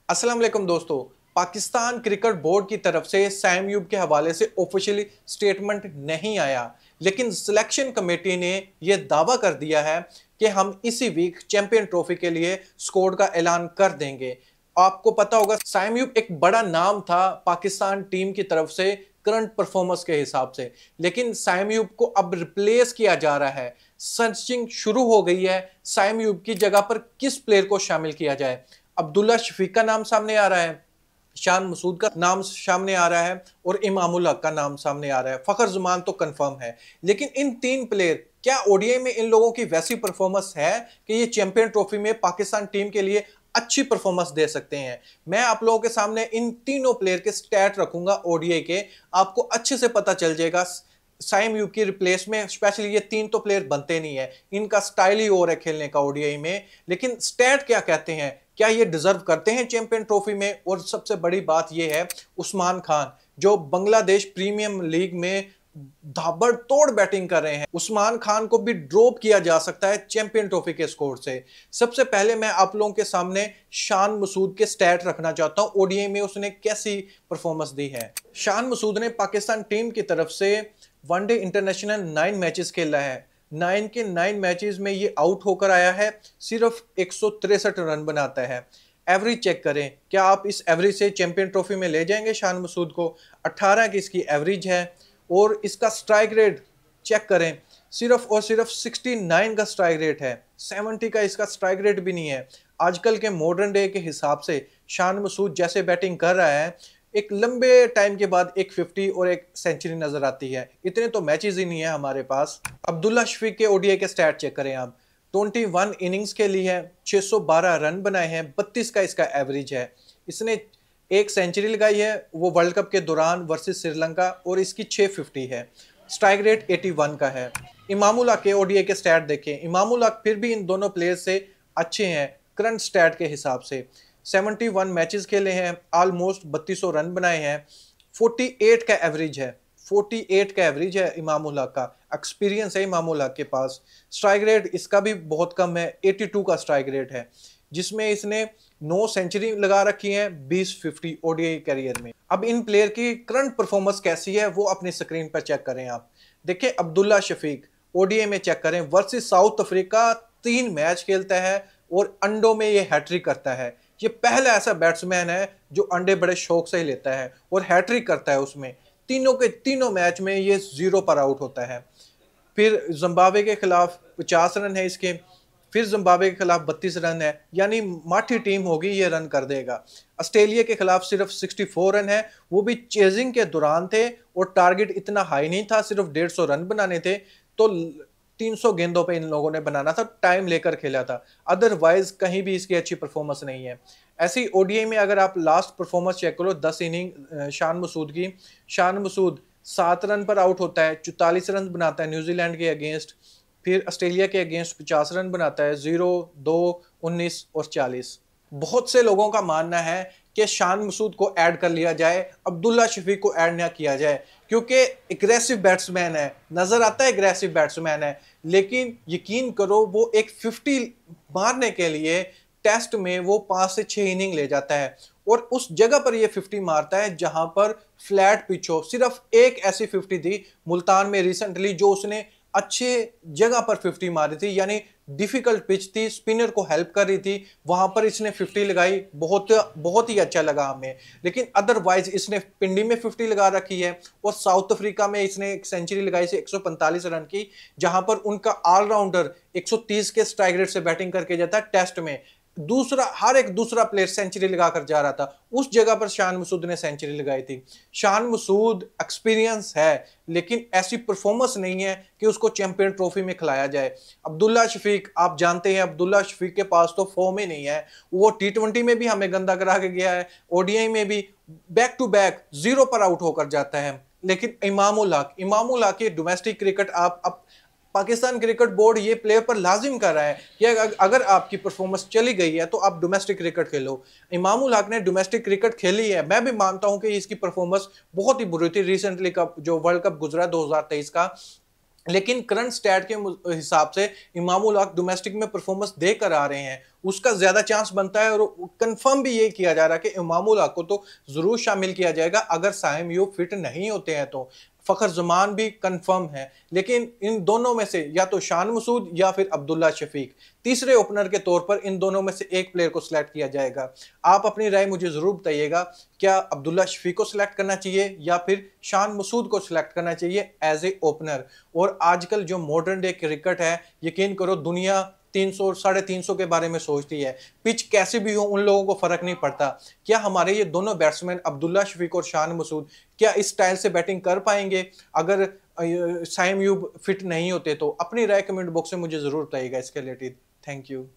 अस्सलाम वालेकुम दोस्तों। पाकिस्तान क्रिकेट बोर्ड की तरफ से साइम अयूब के हवाले से ऑफिशियली स्टेटमेंट नहीं आया, लेकिन सिलेक्शन कमेटी ने यह दावा कर दिया है कि हम इसी वीक चैंपियन ट्रॉफी के लिए स्क्वाड का ऐलान कर देंगे। आपको पता होगा साइम अयूब एक बड़ा नाम था पाकिस्तान टीम की तरफ से करंट परफॉर्मेंस के हिसाब से, लेकिन साइम अयूब को अब रिप्लेस किया जा रहा है। सर्चिंग शुरू हो गई है, साइम अयूब की जगह पर किस प्लेयर को शामिल किया जाए। अब्दुल्ला शफीक का नाम सामने आ रहा है, शान मसूद का नाम सामने आ रहा है और इमामुल हक का नाम सामने आ रहा है। फखर जमान तो कंफर्म है, लेकिन इन तीन प्लेयर, क्या ओडीआई में इन लोगों की वैसी परफॉर्मेंस है कि ये चैंपियन ट्रॉफी में पाकिस्तान टीम के लिए अच्छी परफॉर्मेंस दे सकते हैं। मैं आप लोगों के सामने इन तीनों प्लेयर के स्टैट रखूंगा ओडीआई के, आपको अच्छे से पता चल जाएगा। साइम अयूब की रिप्लेस में स्पेशली ये तीन तो प्लेयर बनते नहीं है, इनका स्टाइल ही और है खेलने का ओडीआई में, लेकिन स्टैट क्या कहते हैं, क्या ये डिजर्व करते हैं चैंपियन ट्रॉफी में। और सबसे बड़ी बात ये है, उस्मान खान जो बांग्लादेश प्रीमियम लीग में धाबड़तोड़ बैटिंग कर रहे हैं, उस्मान खान को भी ड्रॉप किया जा सकता है चैंपियन ट्रॉफी के स्कोर से। सबसे पहले मैं आप लोगों के सामने शान मसूद के स्टैट रखना चाहता हूं, ओडीआई में उसने कैसी परफॉर्मेंस दी है। शान मसूद ने पाकिस्तान टीम की तरफ से वनडे इंटरनेशनल 9 मैचेस खेला है। 9 के 9 मैचेस में ये आउट होकर आया है, सिर्फ 163 रन बनाता है। एवरेज चेक करें, क्या आप इस एवरेज से चैंपियन ट्रॉफी में ले जाएंगे शान मसूद को। 18 की इसकी एवरेज है और इसका स्ट्राइक रेट चेक करें, सिर्फ और सिर्फ 69 का स्ट्राइक रेट है, 70 का इसका स्ट्राइक रेट भी नहीं है। आजकल के मॉडर्न डे के हिसाब से शान मसूद जैसे बैटिंग कर रहा है, एक लंबे टाइम के बाद एक 50 और एक सेंचुरी नजर आती है। इतने तो मैचेस ही नहीं है हमारे पास। अब्दुल्ला शफीक के ओडीआई के स्टैट चेक करें आप, 21 इनिंग्स के लिए 612 रन बनाए हैं, 32 का इसका एवरेज है। इसने एक सेंचुरी लगाई है, वो वर्ल्ड कप के दौरान वर्सेस श्रीलंका, और इसकी 650 है। स्ट्राइक रेट 81 का है। इमामुल हक के ओडीआई के स्टैट देखें, इमामुल हक फिर भी इन दोनों प्लेयर से अच्छे हैं करंट स्टैट के हिसाब से। 71 मैचेस खेले हैं, ऑलमोस्ट 3200 रन बनाए हैं, 48 का एवरेज है। 48 का एवरेज है इमामुल हक का, एक्सपीरियंस है इमामुल हक के पास। स्ट्राइक रेट इसका भी बहुत कम है, 82 का स्ट्राइक रेट है, जिसमें इसने 9 सेंचुरी लगा रखी है 20-50 ओडीआई कैरियर में। अब इन प्लेयर की करंट परफॉर्मेंस कैसी है वो अपनी स्क्रीन पर चेक करें आप। देखिए अब्दुल्ला शफीक ओडीआई में चेक करें, वर्सेस साउथ अफ्रीका 3 मैच खेलता है और अंडों में ये हैट्रिक करता है। ये पहला ऐसा बैट्समैन है जो अंडे बड़े शौक से ही लेता है और हैट्रिक करता है उसमें। तीनों के तीनों मैच में ये 0 पर आउट होता है। फिर जिम्बाब्वे के खिलाफ 50 रन है इसके, फिर जिम्बाब्वे के खिलाफ 32 रन है, यानी माठी टीम होगी ये रन कर देगा। ऑस्ट्रेलिया के खिलाफ सिर्फ 64 रन है, वो भी चेजिंग के दौरान थे और टारगेट इतना हाई नहीं था, सिर्फ 150 रन बनाने थे, तो 300 गेंदों पे इन लोगों ने बनाना था, टाइम लेकर खेला था। अदरवाइज कहीं भी इसकी अच्छी परफॉर्मेंस नहीं है। ऐसी ओडीआई में अगर आप लास्ट परफॉर्मेंस चेक करो 10 इनिंग शान मसूद की, शान मसूद 7 रन पर आउट होता है, 44 रन बनाता है न्यूजीलैंड के अगेंस्ट, फिर ऑस्ट्रेलिया के अगेंस्ट 50 रन बनाता है, 0, 2, 19 और 40। बहुत से लोगों का मानना है कि शान मसूद को ऐड कर लिया जाए, अब्दुल्ला शफीक को ऐड ना किया जाए, क्योंकि एग्रेसिव बैट्समैन है, नजर आता है एग्रेसिव बैट्समैन है, लेकिन यकीन करो वो एक 50 मारने के लिए टेस्ट में वो 5 से 6 इनिंग ले जाता है, और उस जगह पर ये 50 मारता है जहां पर फ्लैट पिच हो। सिर्फ एक ऐसी 50 थी मुल्तान में रिसेंटली जो उसने अच्छे जगह पर 50 मारी थी, यानी डिफिकल्ट पिच थी, स्पिनर को हेल्प कर रही थी, वहां पर इसने 50 लगाई, बहुत ही अच्छा लगा हमें। लेकिन अदरवाइज इसने पिंडी में 50 लगा रखी है और साउथ अफ्रीका में इसने एक सेंचुरी लगाई थी 145 रन की, जहां पर उनका ऑलराउंडर 130 के स्ट्राइक रेट से बैटिंग करके जाता है टेस्ट में। हर एक दूसरा प्लेयर सेंचुरी लगाकर जा रहा था, उस जगह पर शान मसूद ने सेंचुरी लगाई थी। शान मसूद एक्सपीरियंस है, लेकिन ऐसी परफॉर्मेंस नहीं है कि उसको चैंपियन ट्रॉफी में खिलाया जाए। अब्दुल्ला शफीक आप जानते हैं, अब्दुल्ला शफीक के पास तो फॉर्म ही नहीं है, वो T20 में भी हमें गंदा करा के गया है, ओडीआई में भी बैक टू बैक 0 पर आउट होकर जाता है। लेकिन इमामुल हक ये डोमेस्टिक क्रिकेट आप पाकिस्तान क्रिकेट बोर्ड ये प्लेयर पर लाजिम कर रहा है कि अगर आपकी परफॉर्मेंस चली गई है तो आप डोमेस्टिक क्रिकेट खेलो। इमामुल हक ने डोमेस्टिक क्रिकेट खेली है, मैं भी मानता हूं कि इसकी परफॉर्मेंस बहुत ही बुरी थी। रिसेंटली का जो वर्ल्ड कप गुजरा 2023 का, लेकिन करंट स्टैट के हिसाब से इमामुल हक डोमेस्टिक में परफॉर्मेंस देकर आ रहे हैं, उसका ज्यादा चांस बनता है। और कंफर्म भी ये किया जा रहा है कि इमामुल हक को तो जरूर शामिल किया जाएगा अगर साइम यूब फिट नहीं होते हैं तो। फखर जमान भी कंफर्म है, लेकिन इन दोनों में से या तो शान मसूद या फिर अब्दुल्ला शफीक, तीसरे ओपनर के तौर पर इन दोनों में से एक प्लेयर को सिलेक्ट किया जाएगा। आप अपनी राय मुझे जरूर बताइएगा, क्या अब्दुल्ला शफीक को सिलेक्ट करना चाहिए या फिर शान मसूद को सिलेक्ट करना चाहिए एज ए ओपनर। और आजकल जो मॉडर्न डे क्रिकेट है, यकीन करो दुनिया 300 350 के बारे में सोचती है, पिच कैसे भी हो उन लोगों को फर्क नहीं पड़ता। क्या हमारे ये दोनों बैट्समैन अब्दुल्ला शफीक और शान मसूद क्या इस स्टाइल से बैटिंग कर पाएंगे अगर साइम यूब फिट नहीं होते तो? अपनी राय कमेंट बॉक्स में मुझे जरूर बताइएगा इसके रिलेटेड। Thank you.